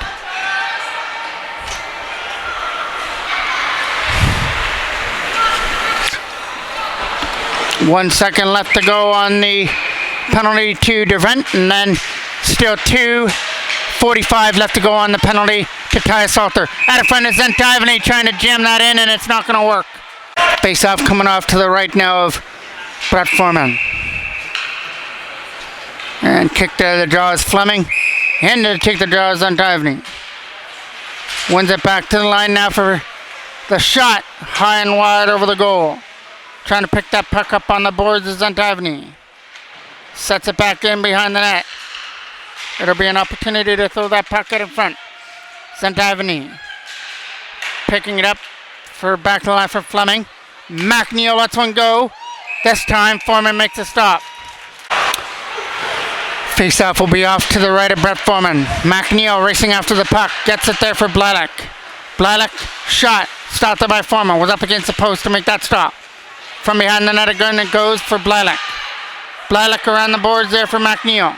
One second left to go on the penalty to Dervent, and then still 2:45 left to go on the penalty to Ty Salter. Out of front is Zentivany trying to jam that in, and it's not going to work. Face off coming off to the right now of Brett Foreman. And kick there, the draw is Fleming. And to take the draw is Zentivany. Wins it back to the line now for the shot. High and wide over the goal. Trying to pick that puck up on the boards is Zentivany. Sets it back in behind the net. It'll be an opportunity to throw that puck out in front. Zentivany picking it up for back to the line for Fleming. McNeil lets one go. This time Foreman makes a stop. Face-off will be off to the right of Brett Foreman. McNeil racing after the puck. Gets it there for Blalock. Blalock shot. Stopped by Foreman. Was up against the post to make that stop. From behind the net again it goes for Blalock. Blalock around the boards there for McNeil.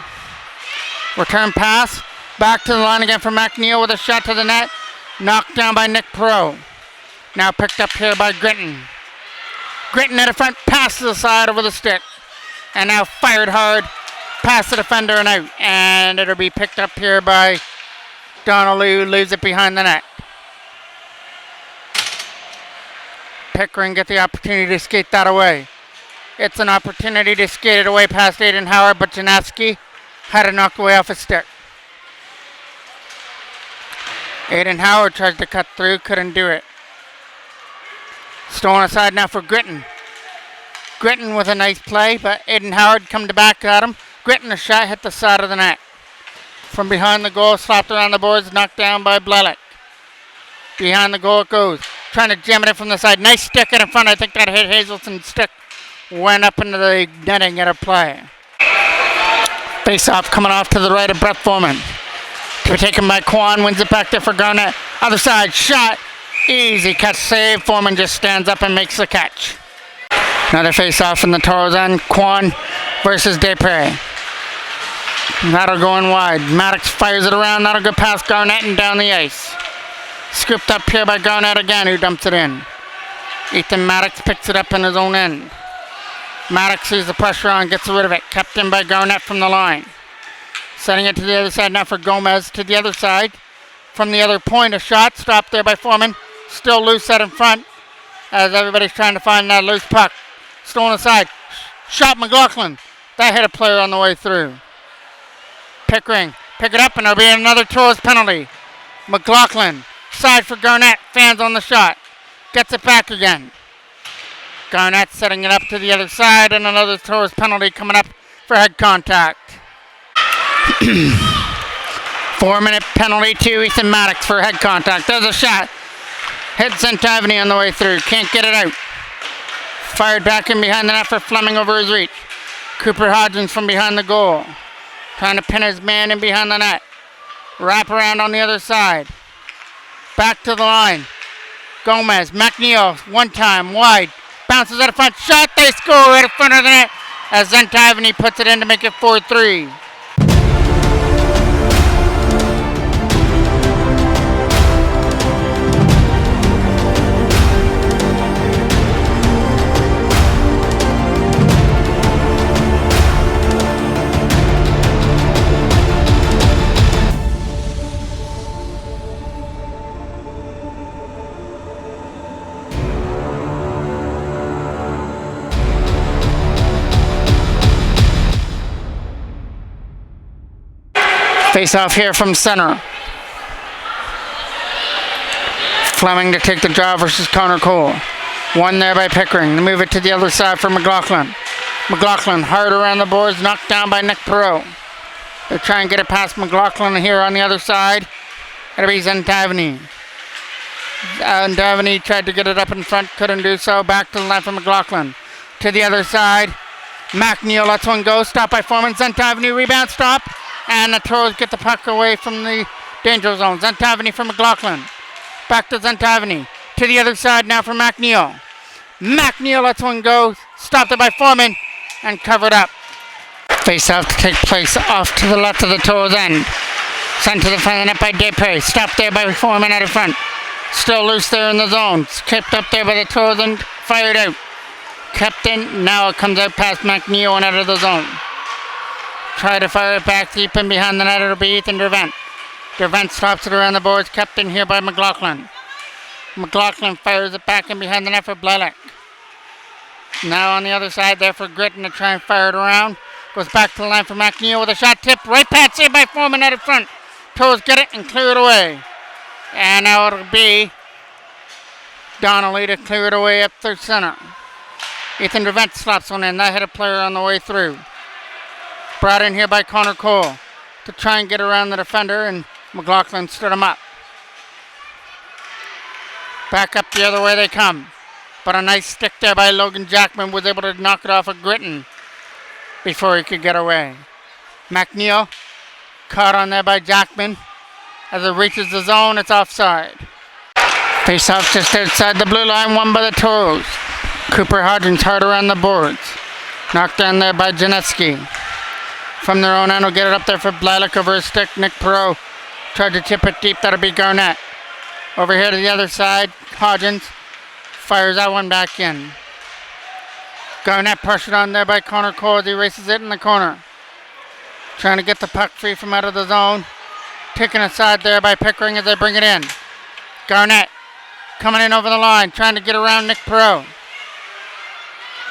Return pass. Back to the line again for McNeil with a shot to the net. Knocked down by Nick Perot. Now picked up here by Gritton. Gritton at the front. Pass to the side over the stick. And now fired hard. Past the defender and out. And it'll be picked up here by Donnelly, who leaves it behind the net. Pickering get the opportunity to skate that away. It's an opportunity to skate it away past Aiden Howard, but Janowski had it knocked away off his stick. Aiden Howard tried to cut through, couldn't do it. Stolen aside now for Gritton. Gritton with a nice play, but Aiden Howard come to back at him. Gritton a shot hit the side of the net. From behind the goal, slapped around the boards, knocked down by Blalock. Behind the goal it goes. Trying to jam it in from the side. Nice stick in front. I think that hit Hazelson's stick. Went up into the netting at a play. Face off coming off to the right of Brett Foreman. To be taken by Quan. Wins it back there for Garnett. Other side. Shot. Easy catch save. Foreman just stands up and makes the catch. Another face off in the Toros end. Quan versus Desprez. That'll go in wide. Maddox fires it around. That'll go past Garnett and down the ice. Scooped up here by Garnett again, who dumps it in. Ethan Maddox picks it up in his own end. Maddox sees the pressure on, gets rid of it. Kept in by Garnett from the line. Setting it to the other side now for Gomez. To the other side. From the other point, a shot. Stopped there by Foreman. Still loose out in front as everybody's trying to find that loose puck. Stolen aside. Shot McLaughlin. That hit a player on the way through. Pickering. Pick it up and there'll be another Toros penalty. McLaughlin. Side for Garnett. Fans on the shot. Gets it back again. Garnett setting it up to the other side and another Toros penalty coming up for head contact. 4-minute penalty to Ethan Maddox for head contact. There's a shot. Hit Zentavany on the way through. Can't get it out. Fired back in behind the net for Fleming over his reach. Cooper Hodgins from behind the goal. Trying to pin his man in behind the net. Wrap around on the other side. Back to the line. Gomez. McNeil. One time. Wide. Bounces out of front. Shot. They score right in front of the net as Zentavany puts it in to make it 4-3. Face off here from center. Fleming to take the draw versus Connor Cole. One there by Pickering. They move it to the other side for McLaughlin. McLaughlin hard around the boards, knocked down by Nick Perreault. They try and get it past McLaughlin here on the other side. It'll be Zentavany. Zentavany tried to get it up in front, couldn't do so. Back to the line for McLaughlin. To the other side. McNeil lets one go. Stop by Foreman. Zentavany rebound stop. And the Toros get the puck away from the danger zone. Zentavany for McLaughlin. Back to Zentavany. To the other side now for McNeil. McNeil lets one go. Stopped it by Foreman and covered up. Face off to take place off to the left of the Toros end. Sent to the front of the net by Desprez. Stopped there by Foreman out of front. Still loose there in the zone. Kept up there by the Toros and fired out. Kept in. Now it comes out past McNeil and out of the zone. Try to fire it back deep in behind the net. It'll be Ethan Dervent. Dervent stops it around the boards. Kept in here by McLaughlin. McLaughlin fires it back in behind the net for Blelek. Now on the other side there for Gritton to try and fire it around. Goes back to the line for McNeil with a shot tip. Right pad saved by Foreman out in front. Toes get it and clear it away. And now it'll be Donnelly to clear it away up through center. Ethan Dervent slaps one in. That hit a player on the way through. Brought in here by Connor Cole to try and get around the defender, and McLaughlin stood him up. Back up the other way they come. But a nice stick there by Logan Jackman was able to knock it off of Gritton before he could get away. McNeil caught on there by Jackman. As it reaches the zone, it's offside. Face off just outside the blue line, won by the Toros. Cooper Hodgins hard around the boards. Knocked down there by Janetsky. From their own end, will get it up there for Blelek over his stick. Nick Perreault tried to tip it deep. That'll be Garnett. Over here to the other side, Hodgins fires that one back in. Garnett pressured on there by Connor Cole as he races it in the corner. Trying to get the puck free from out of the zone. Taken aside there by Pickering as they bring it in. Garnett coming in over the line, trying to get around Nick Perreault.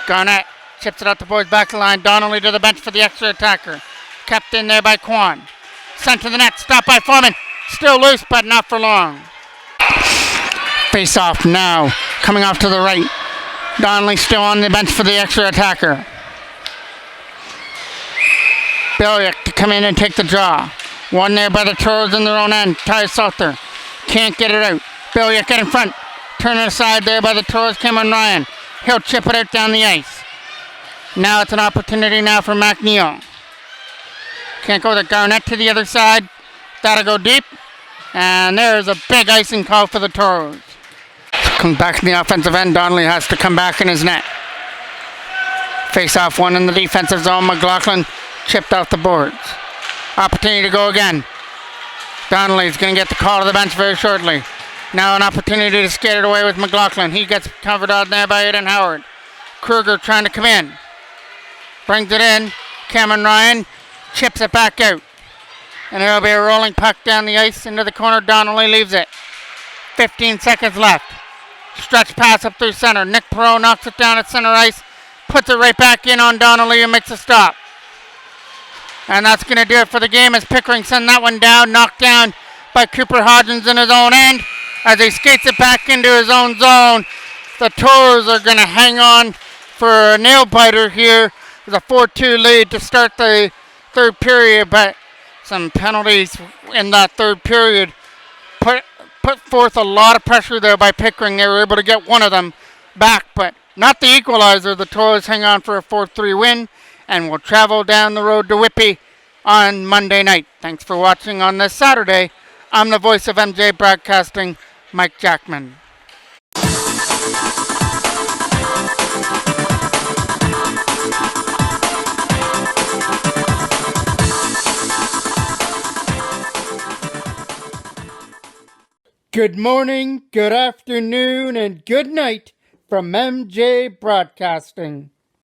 Garnett chips it out the boys back to the line. Donnelly to the bench for the extra attacker. Kept in there by Kwan. Sent to the net. Stopped by Foreman. Still loose, but not for long. Face off now. Coming off to the right. Donnelly still on the bench for the extra attacker. Billick to come in and take the draw. One there by the Toros in their own end. Ty Salter. Can't get it out. Billick get in front. Turn it aside there by the Toros. Cameron Ryan. He'll chip it out down the ice. Now it's an opportunity now for McNeil. Can't go to Garnett to the other side. That'll go deep. And there's a big icing call for the Toros. Comes back in the offensive end. Donnelly has to come back in his net. Face off one in the defensive zone. McLaughlin chipped off the boards. Opportunity to go again. Donnelly's going to get the call to the bench very shortly. Now an opportunity to skate it away with McLaughlin. He gets covered on there by Aiden Howard. Kruger trying to come in. Brings it in. Cameron Ryan chips it back out. And it'll be a rolling puck down the ice into the corner. Donnelly leaves it. 15 seconds left. Stretch pass up through center. Nick Perot knocks it down at center ice. Puts it right back in on Donnelly and makes a stop. And that's going to do it for the game as Pickering send that one down. Knocked down by Cooper Hodgins in his own end. As he skates it back into his own zone. The Toros are going to hang on for a nail biter here. There's a 4-2 lead to start the third period, but some penalties in that third period put forth a lot of pressure there by Pickering. They were able to get one of them back, but not the equalizer. The Toros hang on for a 4-3 win and will travel down the road to Whippy on Monday night. Thanks for watching on this Saturday. I'm the voice of MJ Broadcasting, Mike Jackman. Good morning, good afternoon, and good night from MJ Broadcasting.